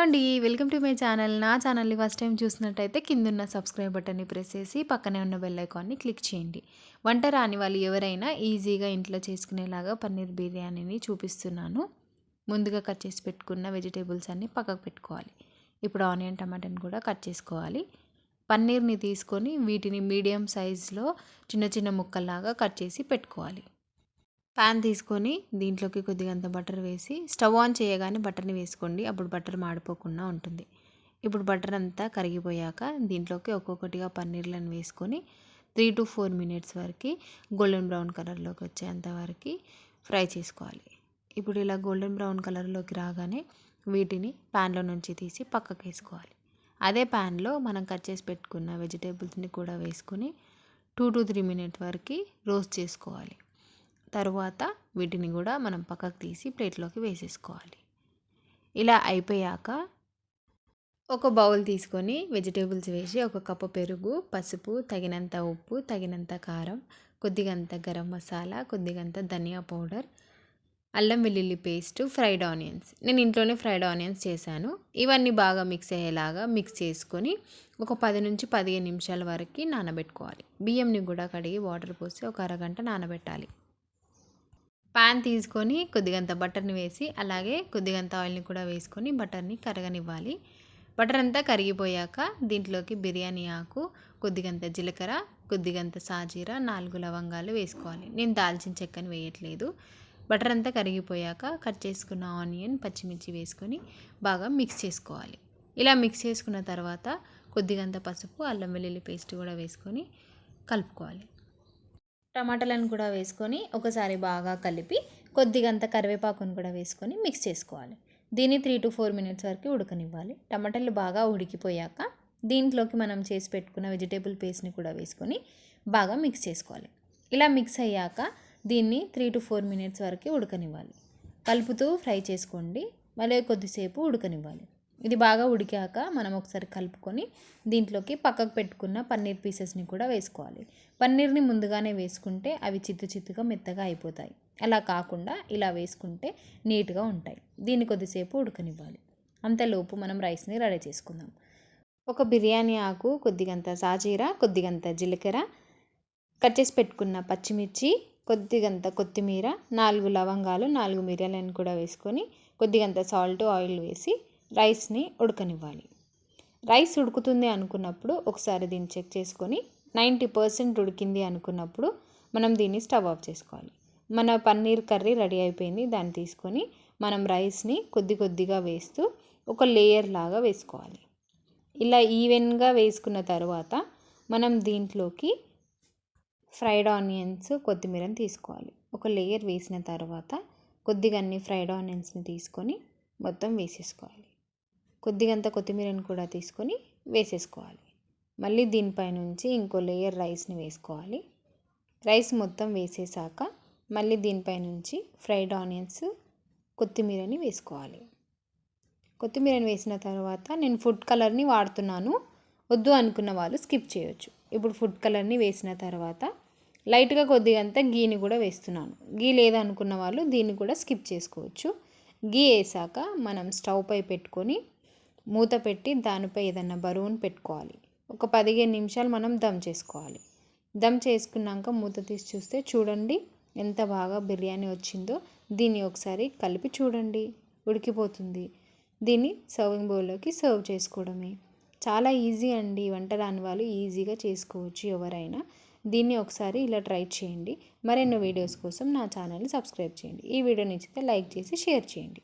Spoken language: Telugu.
అండి. Welcome to my channel. నా ఛానల్‌ని ఫస్ట్ టైం చూసినట్టయితే కిందున్న సబ్స్క్రైబ్ బటన్‌ని ప్రెస్ చేసి పక్కనే ఉన్న బెల్ ఐకాన్‌ని క్లిక్ చేయండి. వంట రాని వాళ్ళు ఎవరైనా ఈజీగా ఇంట్లో చేసుకునేలాగా పన్నీర్ బిర్యానీని చూపిస్తున్నాను. ముందుగా కట్ చేసి పెట్టుకున్న వెజిటేబుల్స్ అన్నీ పక్కకు పెట్టుకోవాలి. ఇప్పుడు ఆనియన్, టమాటాని కూడా కట్ చేసుకోవాలి. పన్నీర్ని తీసుకొని వీటిని మీడియం సైజులో చిన్న చిన్న ముక్కల్లాగా కట్ చేసి పెట్టుకోవాలి. పాన్ తీసుకొని దీంట్లోకి కొద్దిగంత బటర్ వేసి స్టవ్ ఆన్ చేయగానే బటర్ని వేసుకోండి. అప్పుడు బటర్ మాడిపోకుండా ఉంటుంది. ఇప్పుడు బటర్ అంతా కరిగిపోయాక దీంట్లోకి ఒక్కొక్కటిగా పన్నీర్లను వేసుకొని 3 to 4 మినిట్స్ వరకు గోల్డెన్ బ్రౌన్ కలర్లోకి వచ్చేంత వరకు ఫ్రై చేసుకోవాలి. ఇప్పుడు ఇలా గోల్డెన్ బ్రౌన్ కలర్లోకి రాగానే వీటిని ప్యాన్లో నుంచి తీసి పక్కకు వేసుకోవాలి. అదే ప్యాన్లో మనం కట్ చేసి పెట్టుకున్న వెజిటేబుల్స్ని కూడా వేసుకొని 2 to 3 మినిట్స్ వరకు రోస్ట్ చేసుకోవాలి. తరువాత వీటిని కూడా మనం పక్కకు తీసి ప్లేట్లోకి వేసేసుకోవాలి. ఇలా అయిపోయాక ఒక బౌల్ తీసుకొని వెజిటేబుల్స్ వేసి ఒక కప్పు పెరుగు, పసుపు, తగినంత ఉప్పు, తగినంత కారం, కొద్దిగంత గరం మసాలా, కొద్దిగంత ధనియా పౌడర్, అల్లం వెల్లుల్లి పేస్ట్, ఫ్రైడ్ ఆనియన్స్. నేను ఇంట్లోనే ఫ్రైడ్ ఆనియన్స్ చేశాను. ఇవన్నీ బాగా మిక్స్ అయ్యేలాగా మిక్స్ చేసుకొని ఒక 10 నుంచి 15 నిమిషాల వరకు నానబెట్టుకోవాలి. బియ్యంని కూడా కడిగి వాటర్ పోసి ఒక అరగంట నానబెట్టాలి. పాన్ తీసుకొని కొద్దిగంత బటర్ని వేసి అలాగే కొద్దిగంత ఆయిల్ని కూడా వేసుకొని బటర్ని కరగనివ్వాలి. బటర్ అంతా కరిగిపోయాక దీంట్లోకి బిర్యానీ ఆకు, కొద్దిగంత జీలకర్ర, కొద్దిగంత సాజీర, 4 లవంగాలు వేసుకోవాలి. నేను దాల్చిన చెక్కని వేయట్లేదు. బటర్ అంతా కరిగిపోయాక కట్ చేసుకున్న ఆనియన్, పచ్చిమిర్చి వేసుకొని బాగా మిక్స్ చేసుకోవాలి. ఇలా మిక్స్ చేసుకున్న తర్వాత కొద్దిగంత పసుపు, అల్లం వెల్లుల్లి పేస్ట్ కూడా వేసుకొని కలుపుకోవాలి. టమాటాలను కూడా వేసుకొని ఒకసారి బాగా కలిపి కొద్దిగంత కరివేపాకును కూడా వేసుకొని మిక్స్ చేసుకోవాలి. దీన్ని 3 to 4 మినిట్స్ వరకు ఉడకనివ్వాలి. టమాటాలు బాగా ఉడికిపోయాక దీంట్లోకి మనం చేసి పెట్టుకున్న వెజిటేబుల్ పేస్ట్ని కూడా వేసుకొని బాగా మిక్స్ చేసుకోవాలి. ఇలా మిక్స్ అయ్యాక దీన్ని 3 to 4 మినిట్స్ వరకు ఉడకనివ్వాలి. కలుపుతూ ఫ్రై చేసుకోండి. మళ్ళీ కొద్దిసేపు ఉడకనివ్వాలి. ఇది బాగా ఉడికాక మనం ఒకసారి కలుపుకొని దీంట్లోకి పక్కకు పెట్టుకున్న పన్నీర్ పీసెస్ని కూడా వేసుకోవాలి. పన్నీర్ని ముందుగానే వేసుకుంటే అవి చిత్తుగా మెత్తగా అయిపోతాయి. అలా కాకుండా ఇలా వేసుకుంటే నీట్గా ఉంటాయి. దీన్ని కొద్దిసేపు ఉడకనివ్వాలి. అంతలోపు మనం రైస్ని రెడీ చేసుకుందాం. ఒక బిర్యానీ ఆకు, కొద్దిగంత సాజీరా, కొద్దిగంత జీలకర్ర, కట్ చేసి పెట్టుకున్న పచ్చిమిర్చి, కొద్దిగంత కొత్తిమీర, 4 లవంగాలు, 4 మిరియాలను కూడా వేసుకొని కొద్దిగంత సాల్ట్, ఆయిల్ వేసి రైస్ని ఉడకనివ్వాలి. రైస్ ఉడుకుతుంది అనుకున్నప్పుడు ఒకసారి దీన్ని చెక్ చేసుకొని 90% ఉడికింది అనుకున్నప్పుడు మనం దీన్ని స్టవ్ ఆఫ్ చేసుకోవాలి. మన పన్నీర్ కర్రీ రెడీ అయిపోయింది. దాన్ని తీసుకొని మనం రైస్ని కొద్దిగా వేస్తూ ఒక లేయర్ లాగా వేసుకోవాలి. ఇలా ఈవెన్గా వేసుకున్న తర్వాత మనం దీంట్లోకి ఫ్రైడ్ ఆనియన్స్, కొత్తిమీరని తీసుకోవాలి. ఒక లేయర్ వేసిన తర్వాత కొద్దిగా అన్ని ఫ్రైడ్ ఆనియన్స్ని తీసుకొని మొత్తం వేసేసుకోవాలి. కొద్దిగంత కొత్తిమీరని కూడా తీసుకొని వేసేసుకోవాలి. మళ్ళీ దీనిపై నుంచి ఇంకో లేయర్ రైస్ని వేసుకోవాలి. రైస్ మొత్తం వేసేసాక మళ్ళీ దీనిపై నుంచి ఫ్రైడ్ ఆనియన్స్, కొత్తిమీరని వేసుకోవాలి. కొత్తిమీరని వేసిన తర్వాత నేను ఫుడ్ కలర్ని వాడుతున్నాను. వద్దు అనుకున్న వాళ్ళు స్కిప్ చేయొచ్చు. ఇప్పుడు ఫుడ్ కలర్ని వేసిన తర్వాత లైట్గా కొద్దిగంత గీని కూడా వేస్తున్నాను. గీ లేదనుకున్న వాళ్ళు దీన్ని కూడా స్కిప్ చేసుకోవచ్చు. గీ వేసాక మనం స్టవ్ పై పెట్టుకొని మూత పెట్టి దానిపై ఏదన్నా బరువును పెట్టుకోవాలి. ఒక 15 నిమిషాలు మనం దమ్ చేసుకోవాలి. దమ్ చేసుకున్నాక మూత తీసి చూస్తే చూడండి ఎంత బాగా బిర్యానీ వచ్చిందో. దీన్ని ఒకసారి కలిపి చూడండి, ఉడికిపోతుంది. దీన్ని సర్వింగ్ బౌల్లోకి సర్వ్ చేసుకోవడమే. చాలా ఈజీ అండి. వంట రాని వాళ్ళు ఈజీగా చేసుకోవచ్చు ఎవరైనా. దీన్ని ఒకసారి ఇలా ట్రై చేయండి. మరెన్నో వీడియోస్ కోసం నా ఛానల్ని సబ్స్క్రైబ్ చేయండి. ఈ వీడియో నచ్చితే లైక్ చేసి షేర్ చేయండి.